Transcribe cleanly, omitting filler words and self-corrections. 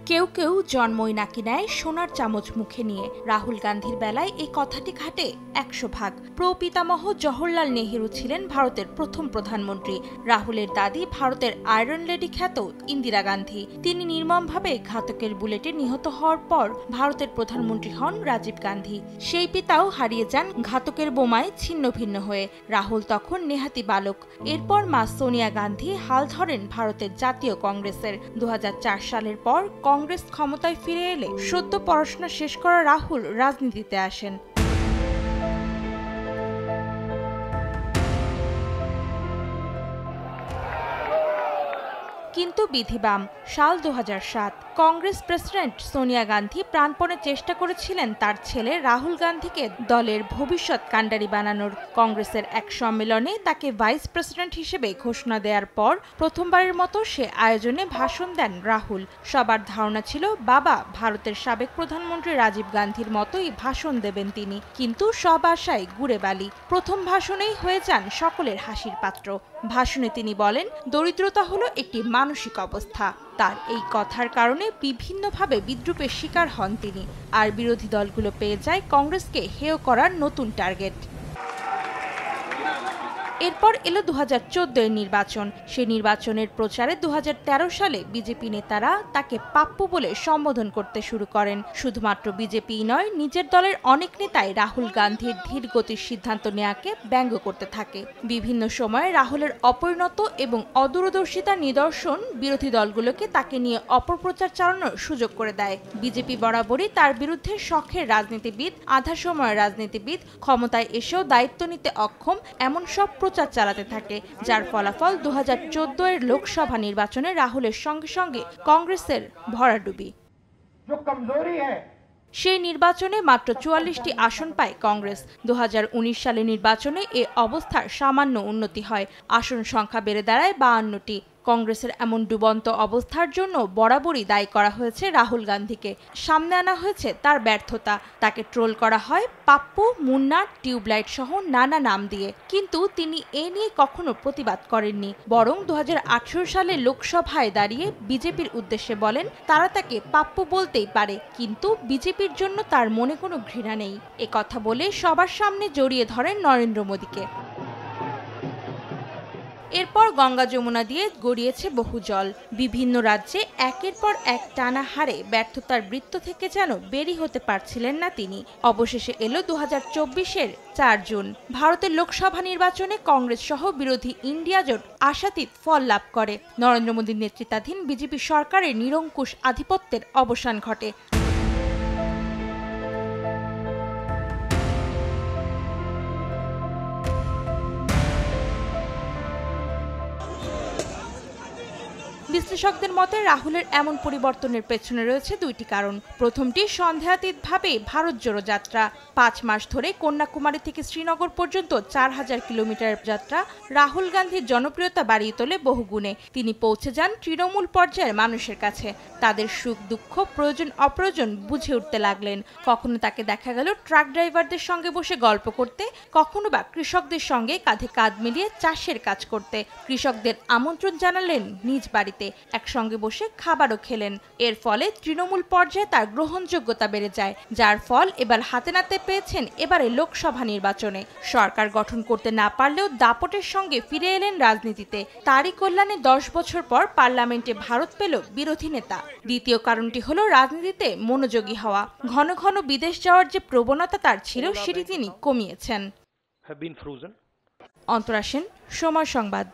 কেউ কেউ জন্মই নাকি নেয় সোনার চামচ মুখে নিয়ে। রাহুল গান্ধীর বেলায় এই কথাটি খাটে 100 ভাগ। প্রপিতামহ জওহরলাল নেহেরু ছিলেন ভারতের প্রথম প্রধানমন্ত্রী। রাহুলের দাদি ভারতের আয়রন লেডি খ্যাত ইন্দিরা গান্ধী। তিনি নির্মমভাবে ঘাতকের বুলেটে নিহত হওয়ার পর ভারতের প্রধানমন্ত্রী হন রাজীব গান্ধী। সেই পিতাও হারিয়ে যান ঘাতকের বোমায় ছিন্ন ভিন্ন হয়ে। রাহুল তখন নেহাতি বালক। এরপর মা সোনিয়া গান্ধী হাল ধরেন ভারতের জাতীয় কংগ্রেসের। 2004 সালের পর কংগ্রেস ক্ষমতায় ফিরে এলে সদ্য পড়াশোনা শেষ করা রাহুল রাজনীতিতে আসেন। কিন্তু বিধিবাম সাল 2007 কংগ্রেস প্রেসিডেন্ট সোনিয়া গান্ধী প্রাণপণে চেষ্টা করেছিলেন তার ছেলে রাহুল গান্ধীকে দলের ভবিষ্যৎ কাণ্ডারি বানানোর। কংগ্রেসের এক সম্মেলনে তাকে ভাইস প্রেসিডেন্ট হিসেবে ঘোষণা দেওয়ার পর প্রথমবারের মতো সে আয়োজনে ভাষণ দেন রাহুল। সবার ধারণা ছিল বাবা ভারতের সাবেক প্রধানমন্ত্রী রাজীব গান্ধীর মতোই ভাষণ দেবেন তিনি, কিন্তু সব আশায় গুড়ে বালি। প্রথম ভাষণেই হয়ে যান সকলের হাসির পাত্র। ভাষণে তিনি বলেন, দরিদ্রতা হলো একটি মানসিক অবস্থা। তার এই কথার কারণে বিভিন্নভাবে বিদ্রূপের শিকার হন তিনি, আর বিরোধী দলগুলো পেয়ে যায় কংগ্রেসকে হেয় করার নতুন টার্গেট। এরপর এলো 2014 নির্বাচন। সেই নির্বাচনের প্রচারে 2013 সালে বিজেপি নেতারা তাকে পাপ্পু বলে সম্বোধন করতে শুরু করেন। শুধুমাত্র বিজেপি নয়, নিজের দলের অনেক নেতাই রাহুল গান্ধীর ধীর গতির সিদ্ধান্ত নেওয়াকে ব্যঙ্গ করতে থাকে। বিভিন্ন সময়ে রাহুলের অপরিণত এবং অদূরদর্শিতার নিদর্শন বিরোধী দলগুলোকে তাকে নিয়ে অপপ্রচার চালানোর সুযোগ করে দেয়। বিজেপি বরাবরই তার বিরুদ্ধে শখের রাজনীতিবিদ, আধা সময়ের রাজনীতিবিদ, ক্ষমতায় এসেও দায়িত্ব নিতে অক্ষম এমন সব প্রচার চালাতে থাকে, যার ফলাফল 2014 এর লোকসভা নির্বাচনে রাহুলের সঙ্গে সঙ্গে কংগ্রেসের ভরাডুবি। সেই নির্বাচনে মাত্র 44টি আসন পায় কংগ্রেস। 2019 সালের নির্বাচনে এ অবস্থার সামান্য উন্নতি হয়, আসন সংখ্যা বেড়ে দাঁড়ায় 52টি। কংগ্রেসের এমন ডুবন্ত অবস্থার জন্য বরাবরই দায়ী করা হয়েছে রাহুল গান্ধীকে। সামনে আনা হয়েছে তার ব্যর্থতা। তাকে ট্রোল করা হয় পাপ্পু, মুন্না, টিউবলাইট সহ নানা নাম দিয়ে, কিন্তু তিনি এ নিয়ে কখনো প্রতিবাদ করেননি। বরং 2018 সালে লোকসভায় দাঁড়িয়ে বিজেপির উদ্দেশ্যে বলেন, তারা তাকে পাপ্পু বলতেই পারে, কিন্তু বিজেপির জন্য তার মনে কোনো ঘৃণা নেই। এ কথা বলে সবার সামনে জড়িয়ে ধরেন নরেন্দ্র মোদীকে। এরপর গঙ্গা যমুনা দিয়ে গড়িয়েছে বহু জল। বিভিন্ন রাজ্যে একের পর এক টানা হারে ব্যর্থতার বৃত্ত থেকে যেন বেরিয়ে হতে পারছিলেন না তিনি। অবশেষে এলো 2024-এর 4 জুন। ভারতের লোকসভা নির্বাচনে কংগ্রেস সহ বিরোধী ইন্ডিয়া জোট আশাতীত ফল লাভ করে। নরেন্দ্র মোদীর নেতৃত্বাধীন বিজেপি সরকারের নিরঙ্কুশ আধিপত্যের অবসান ঘটে। বিশ্লেষকদের মতে রাহুলের এমন পরিবর্তনের পেছনে রয়েছে দুইটি কারণ। প্রথমটি সন্দেহাতীতভাবে ভারত জোড়ো যাত্রা। 5 মাস ধরে কন্যাকুমারী থেকে শ্রীনগর পর্যন্ত 4000 কিলোমিটার যাত্রা রাহুল গান্ধীর জনপ্রিয়তা বাড়িয়ে তোলে বহুগুণে। তিনি পৌঁছে যান তৃণমূল পর্যায়ের মানুষের কাছে। তাদের সুখ দুঃখ, প্রয়োজন অপ্রয়োজন বুঝে উঠতে লাগলেন। কখনো তাকে দেখা গেল ট্রাক ড্রাইভারদের সঙ্গে বসে গল্প করতে, কখনো বা কৃষকদের সঙ্গে কাঁধে কাঁধ মিলিয়ে চাষের কাজ করতে। কৃষকদের আমন্ত্রণ জানালেন নিজ বাড়িতে, একসঙ্গে বসে খাবারও খেলেন। এর ফলে তৃণমূল পর্যায়ে তার গ্রহণযোগ্যতা বেড়ে যায়, যার ফল এবার হাতে নাতে পেয়েছেন এবারে লোকসভা নির্বাচনে। সরকার গঠন করতে না পারলেও দাপটের সঙ্গে ফিরে এলেন রাজনীতিতে। তারই কল্যাণে 10 বছর পর পার্লামেন্টে ভারত পেল বিরোধী নেতা। দ্বিতীয় কারণটি হলো রাজনীতিতে মনোযোগী হওয়া। ঘন ঘন বিদেশ যাওয়ার যে প্রবণতা তার ছিল, সেটি তিনি কমিয়েছেন। অন্তরা সেন, সময় সংবাদ।